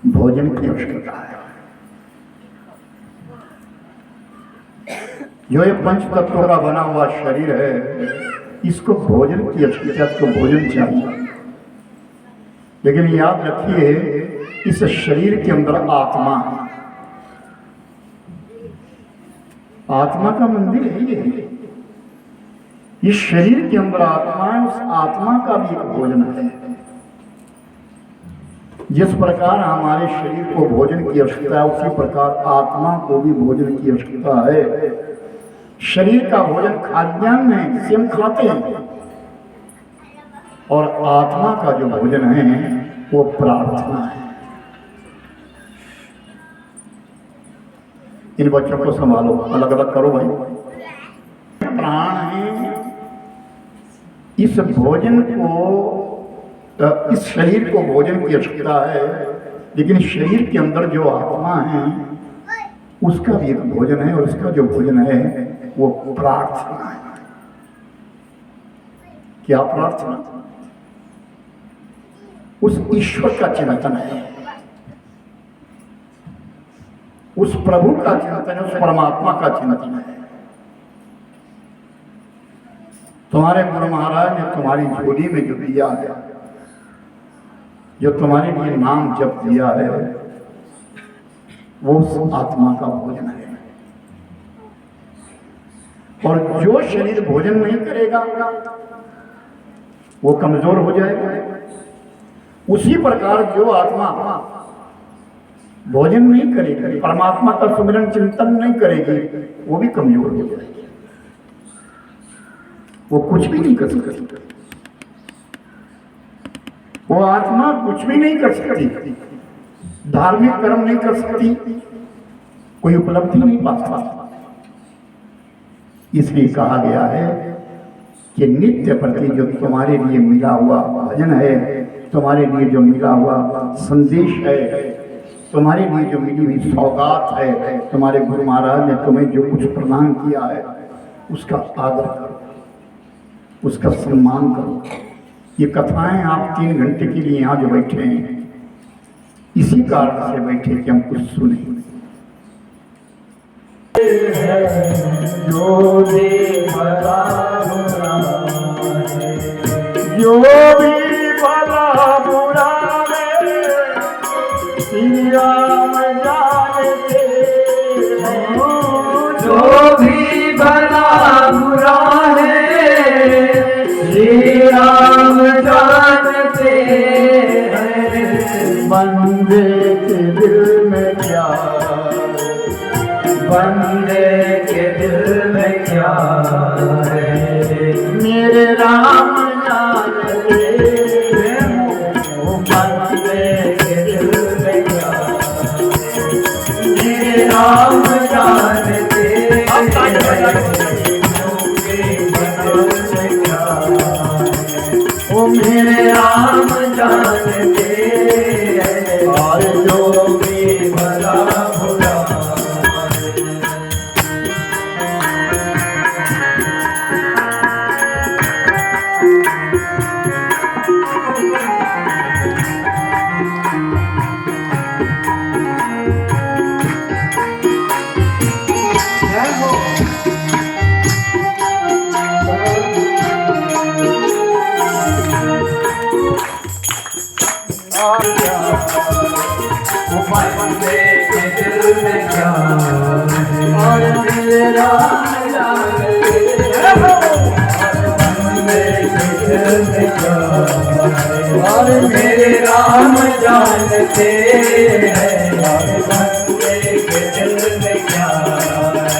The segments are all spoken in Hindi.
भोजन की आवश्यकता है। जो ये पंच तत्वों का बना हुआ शरीर है, इसको भोजन की आवश्यकता, इसको भोजन चाहिए। लेकिन याद रखिए, इस शरीर के अंदर आत्मा है, आत्मा का मंदिर है ये। इस शरीर के अंदर आत्मा है, उस आत्मा का भी एक भोजन है। जिस प्रकार हमारे शरीर को भोजन की आवश्यकता है, उसी प्रकार आत्मा को भी भोजन की आवश्यकता है। शरीर का भोजन खाद्यान्न है जिसे हम खाते हैं, और आत्मा का जो भोजन है वो प्रार्थना है। इन बच्चों को संभालो, अलग अलग करो भाई। प्राण है, इस भोजन को, इस शरीर को भोजन की आवश्यकता है, लेकिन शरीर के अंदर जो आत्मा है उसका भी एक भोजन है, और उसका जो भोजन है वो प्रार्थना है। क्या प्रार्थना? उस ईश्वर का चिंतन है, उस प्रभु का चिंतन है, उस परमात्मा का चिंतन है। तुम्हारे गुरु महाराज ने तुम्हारी झोली में जो दिया है, जो तुम्हारे लिए नाम जप दिया है, वो उस आत्मा का भोजन है। और जो शरीर भोजन नहीं करेगा वो कमजोर हो जाएगा। उसी प्रकार जो आत्मा भोजन नहीं करेगी, परमात्मा का सुमिरन चिंतन नहीं करेगी, वो भी कमजोर हो जाएगी, वो कुछ भी नहीं कर सकती। वो आत्मा कुछ भी नहीं कर सकती, धार्मिक कर्म नहीं कर सकती, कोई उपलब्धि नहीं पा सकती। इसलिए कहा गया है कि नित्य प्रति जो तुम्हारे लिए मिला हुआ भजन है, तुम्हारे लिए जो मिला हुआ संदेश है, तुम्हारे लिए जो मिली हुई सौगात है, तुम्हारे गुरु महाराज ने तुम्हें जो कुछ प्रदान किया है, उसका आदर करो, उसका सम्मान करो। ये कथाएं आप 3 घंटे के लिए यहाँ जो बैठे हैं, इसी कारण से बैठे कि हम कुछ सुने। जो भी भला बुरा है, जो भी भला बुरा है, श्री राम जानते हैं। जो भी भला बुरा है, श्री राम जानते हैं। बंदे के दिल में क्या, बंदे के दिल में क्या है, मेरे राम जानते हैं। बंदे के दिल में क्या है, मेरे राम जानते ओ मेरे राम जानते हैं। और जो भी भला बुरा बंदे के दिल में क्या है, और मेरे राम जानते हैं। बंदे के दिल में क्या है, और मेरे राम जानते हैं। बंदे के दिल में क्या है,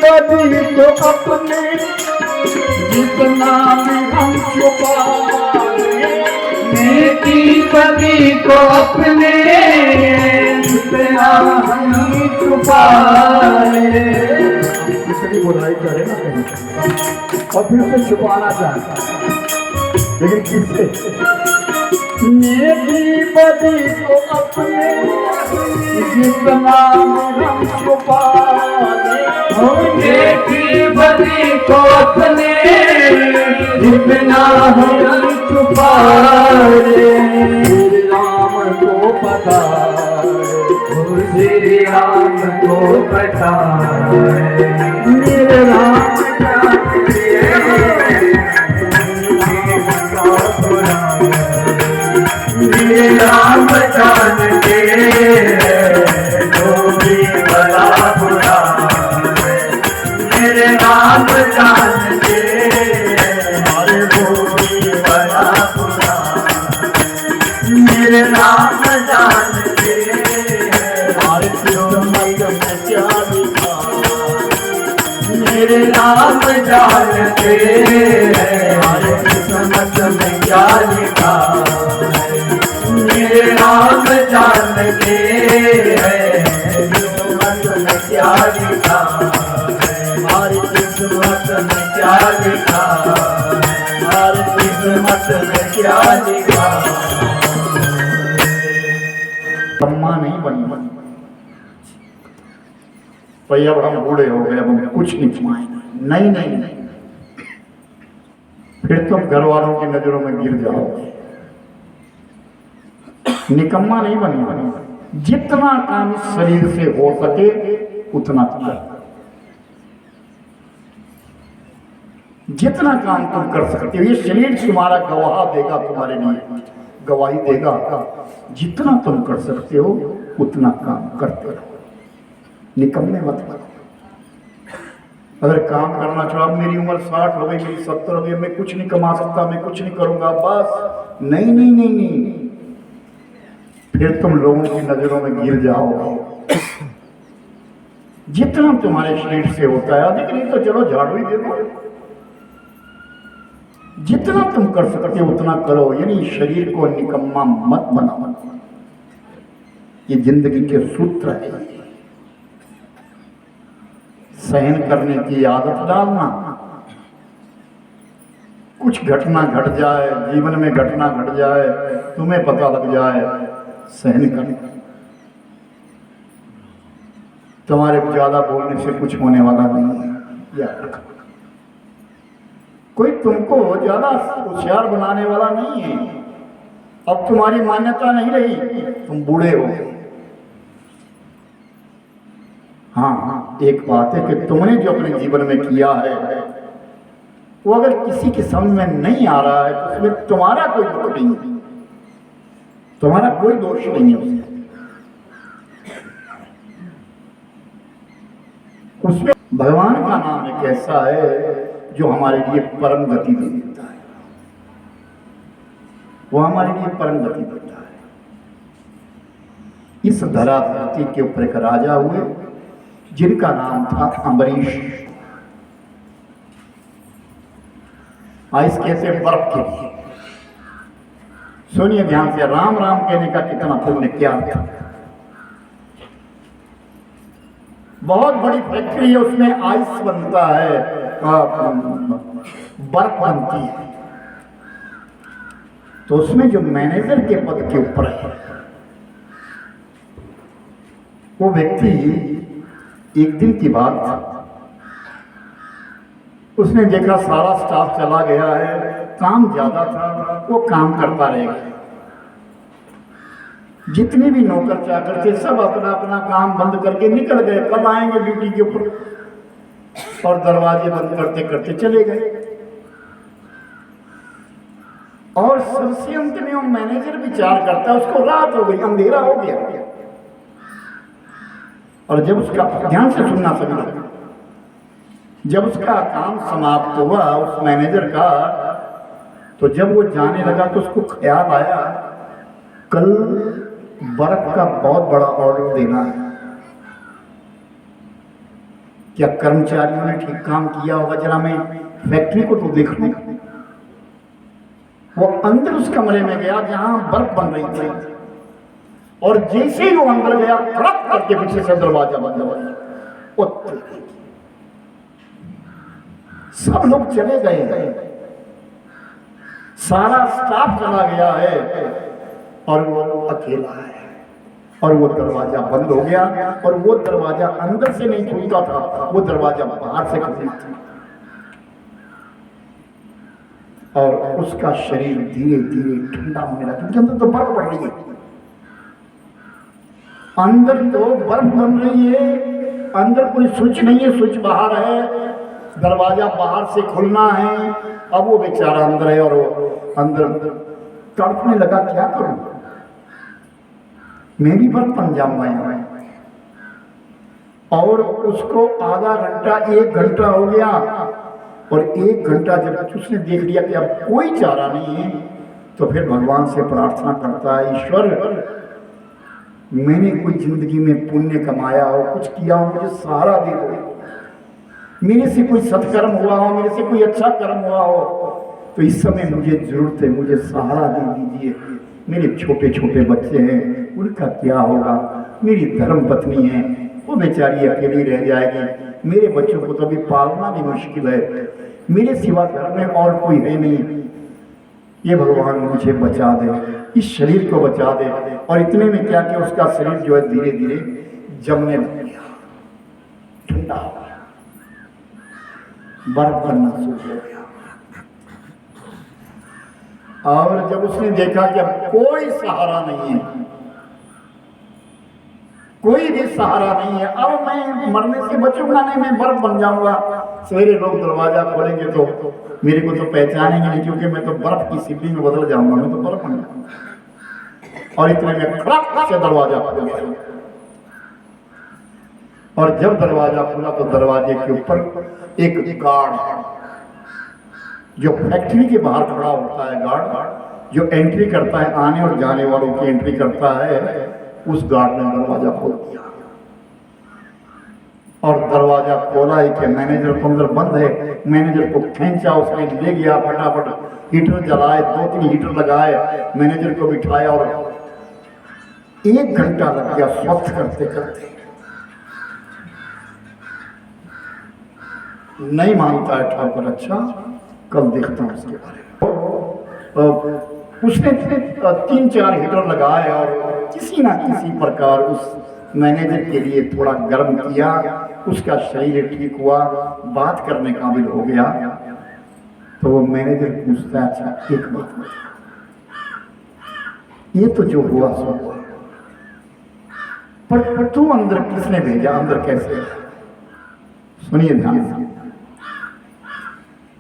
बदी तो अपने जितना भी हम छुपाए, नेकी बदी को अपने जितना नहीं छुपाए। कितनी बुराई करे ना कहीं और फिर उसे छुपाना चाहे, लेकिन किससे? नेकी बदी को अपने जितना हम छुपा दे, नेकी बदी को अपने जितना हम छुपा दे। श्री राम को पता, श्री राम को पता, मेरे राम मेरे राम जानते जो भी बड़ा बुरा, मेरे राम जानते हमारे वो भी बड़ा बुरा, मेरे राम जानते हमारे किस्मत में क्या लिखा, मेरे राम जानते हमारे किस्मत में क्या लिखा, मेरे राम जानते हैं किस्मत में क्या लिखा, हमारी किस्मत में क्या लिखा, हमारी किस्मत में क्या लिखा। अम्मा नहीं बनी भाई, अब हम बूढ़े हो गए, अब हम कुछ नहीं कमाएंगे। नहीं नहीं नहीं, फिर तुम घर वालों की नजरों में गिर जाओगे। निकम्मा नहीं बनी, जितना काम इस शरीर से हो सके उतना कर, जितना काम तुम कर सकते हो। ये शरीर तुम्हारा गवाह देगा, तुम्हारे लिए गवाही देगा। जितना तुम कर सकते हो उतना काम करते रहो, निकम्मे मत बनो। अगर काम करना चाहो, मेरी उम्र 60 हो गई, मेरी 70 हो गई, मैं कुछ नहीं कमा सकता, मैं कुछ नहीं करूंगा, बस नहीं नहीं नहीं नहीं, फिर तुम लोगों की नजरों में गिर जाओगे। जितना तुम्हारे शरीर से होता है, अधिक नहीं तो चलो झाड़ू ही दे दो, जितना तुम कर सकते हो उतना करो। यानी शरीर को निकम्मा मत बनाओ, ये जिंदगी के सूत्र है। सहन करने की आदत डालना, कुछ घटना घट जाए, जीवन में घटना घट जाए, तुम्हें पता लग जाए, सहन करना। तुम्हारे ज्यादा बोलने से कुछ होने वाला नहीं है, याद रखो। कोई तुमको ज्यादा होशियार बनाने वाला नहीं है। अब तुम्हारी मान्यता नहीं रही, तुम बूढ़े हो। हाँ, एक बात है कि तुमने जो अपने जीवन में किया है वो अगर किसी के समझ में नहीं आ रहा है तो उसमें तुम्हारा कोई दुख नहीं है, तुम्हारा कोई दोष नहीं है उसमें। भगवान का नाम एक ऐसा है जो हमारे लिए परम गति दे देता है, वो हमारे लिए परम गति देता है। इस धरा धरती के ऊपर एक राजा हुए जिनका नाम था अम्बरीश। आइस कहते बर्फ के लिए। सुनिए ध्यान से, राम राम कहने का कितना पुण्य क्या था। बहुत बड़ी फैक्ट्री है, उसमें आइस बनता है, बर्फ बनती है। तो उसमें जो मैनेजर के पद के ऊपर है वो व्यक्ति, एक दिन की बात था, उसने देखा सारा स्टाफ चला गया है, काम ज्यादा था, वो काम करता रहेगा। जितने भी नौकर चाकर थे सब अपना अपना काम बंद करके निकल गए, कल आएंगे ड्यूटी के ऊपर, और दरवाजे बंद करते करते चले गए। और सबसे अंत में वो मैनेजर विचार करता है, उसको रात हो गई, अंधेरा हो गया, और जब उसका, ध्यान से सुनना सभी, जब उसका काम समाप्त हुआ उस मैनेजर का, तो जब वो जाने लगा तो उसको ख्याल आया कल बर्फ का बहुत बड़ा ऑर्डर देना है। क्या कर्मचारियों ने ठीक काम किया होगा? जरा मैं फैक्ट्री को तो देख लूं। वो अंदर उस कमरे में गया जहां बर्फ बन रही थी, और जैसे ही वो अंदर गया, करके पीछे से दरवाजा बंद हो गया। सब लोग चले गए, सारा स्टाफ चला गया है और वो अकेला है और वो दरवाजा बंद हो गया। और वो दरवाजा अंदर से नहीं खुलता था, वो दरवाजा बाहर से खुलता था। और उसका शरीर धीरे धीरे ठंडा होने लगा, क्योंकि अंदर तो बर्फ पड़ रही है, अंदर तो बर्फ बन रही है, अंदर कोई स्विच नहीं है, स्विच बाहर है, दरवाजा बाहर से खुलना है। अब वो बेचारा अंदर है और वो अंदर तड़पने लगा, क्या करूं, मैं भी बर्फ बन जाऊंगा यहाँ। और उसको आधा घंटा 1 घंटा हो गया, और 1 घंटा जब उसने देख लिया कि अब कोई चारा नहीं है, तो फिर भगवान से प्रार्थना करता है, ईश्वर मैंने कोई जिंदगी में पुण्य कमाया हो, कुछ किया हो, मुझे सहारा दे दो, मेरे से कोई सत्कर्म हुआ हो, मेरे से कोई अच्छा कर्म हुआ हो, तो इस समय मुझे जरूरत है, मुझे सहारा दे दीजिए। मेरे छोटे छोटे बच्चे हैं, उनका क्या होगा, मेरी धर्म पत्नी है, वो बेचारी अकेली रह जाएगी, मेरे बच्चों को तो अभी पालना भी मुश्किल है, मेरे सिवा घर में और कोई है नहीं, ये भगवान मुझे बचा दे, इस शरीर को बचा दे। और इतने में क्या कि उसका शरीर जो है धीरे धीरे जमने लग गया, ठंडा हो गया, बर्फ बनना शुरू हो गया। और जब उसने देखा कि अब कोई सहारा नहीं है, कोई भी सहारा नहीं है, अब मैं मरने से बचूंगा नहीं, मैं बर्फ बन जाऊंगा, सवेरे लोग दरवाजा खोलेंगे तो मेरे को तो पहचानेंगे नहीं, क्योंकि मैं तो बर्फ की सिल्ली में बदल जाऊंगा, मैं तो बर्फ बन जाऊंगा। और इतने में खड़क से दरवाजा खुल गया, और जब दरवाजा खुला तो दरवाजे के ऊपर एक गार्ड, जो फैक्ट्री के बाहर खड़ा होता है गार्ड, जो एंट्री करता है, आने और जाने वालों की एंट्री करता है, उस गार्ड ने दरवाजा खोल दिया। और दरवाजा खोला ही कि मैनेजर को अंदर बंद है, मैनेजर को खींचा, उसने ले गया, फटाफट हीटर जलाए, 2-3 हीटर लगाए, मैनेजर को बिठाया और 1 घंटा लग गया स्वच्छ करते करते। नहीं मानता है ठाकुर, अच्छा कल देखता हूं उसके बारे में। उसने 3-4 हीटर लगाए और किसी ना किसी प्रकार उस मैनेजर के लिए थोड़ा गर्म किया, उसका शरीर ठीक हुआ, बात करने काबिल हो गया। तो वो मैनेजर पूछता है, अच्छा एक बात बता, ये तो जो हुआ सो हुआ, पर तू अंदर किसने भेजा, अंदर कैसे? सुनिए ध्यान से।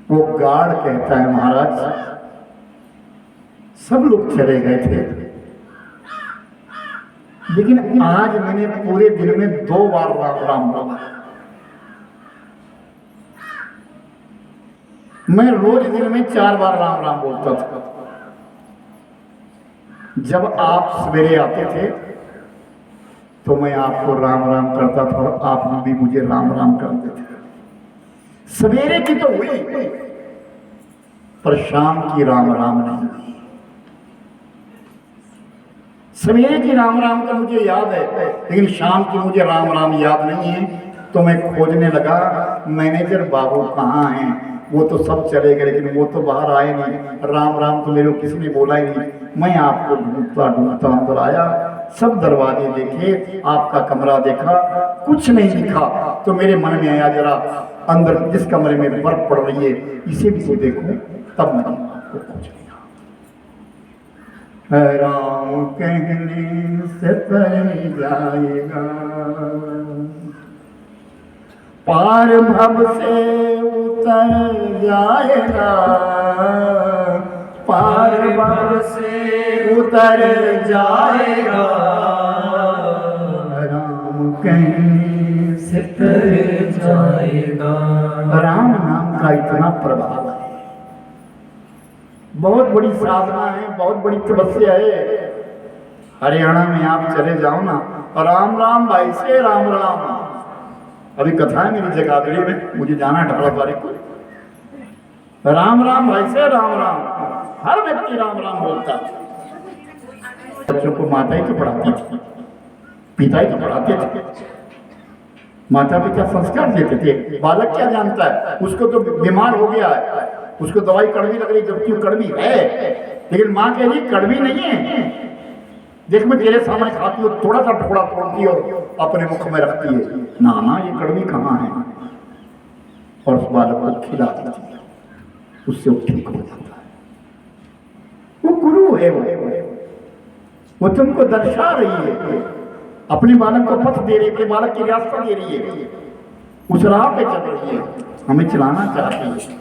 वो गार्ड कहता है, महाराज सब लोग चले गए थे, लेकिन आज मैंने पूरे दिन में 2 बार राम राम बोला। मैं रोज दिन में 4 बार राम राम बोलता था। जब आप सवेरे आते थे तो मैं आपको राम राम करता था और आप भी मुझे राम राम करते थे। सवेरे की तो हुई, पर शाम की राम राम नहीं हुई। सवेरे की राम राम का मुझे याद है, लेकिन शाम की मुझे राम राम याद नहीं है। तो मैं खोजने लगा, मैनेजर बाबू कहाँ हैं? वो तो सब चले गए, लेकिन वो तो बाहर आए नहीं। राम राम तो मेरे को किसी ने बोला ही नहीं। मैं आपको ढूंढता ढूंढता अंदर आया, सब दरवाजे देखे, आपका कमरा देखा, कुछ नहीं दिखा। तो मेरे मन में आया, जरा अंदर जिस कमरे में बर्फ पड़ रही है इसे भी तो देखूं, तब मैंने आपको पूछ लिया। राम कहने से तर जाएगा, पार भव से उतर जाएगा, पार भव से उतर जाएगा, राम कहने से तर जाएगा। राम नाम का इतना प्रभाव है, बहुत बड़ी साधना है, बहुत बड़ी तपस्या है। हरियाणा में आप चले जाओ ना, राम राम भाई से राम राम। अभी कथा है मेरी जगाधरी में, मुझे जाना है 18 तारीख को। राम राम भाई से राम राम, हर व्यक्ति राम राम बोलता। बच्चों को माता ही तो पढ़ाती थी, पिता ही तो पढ़ाते थे, माता पिता संस्कार देते थे। बालक क्या जानता है, उसको तो बीमार हो गया है, उसको दवाई कड़वी लग रही, जबकि कड़वी है, लेकिन माँ कह रही कड़वी नहीं है, देख मैं तेरे सामने खाती हूँ, थोड़ा सा टुकड़ा तोड़ती और अपने मुख में रखती है, ना ना ये कड़वी कहाँ है, और उस बालक को खिला देती है, उससे वो ठीक हो जाता है। वो गुरु है, वो तुमको दर्शा रही है, अपने बालक को पथ दे रही है, अपने बालक की रास्ता दे रही है, उस राह पे चल रही है, हमें चलाना चाहती है।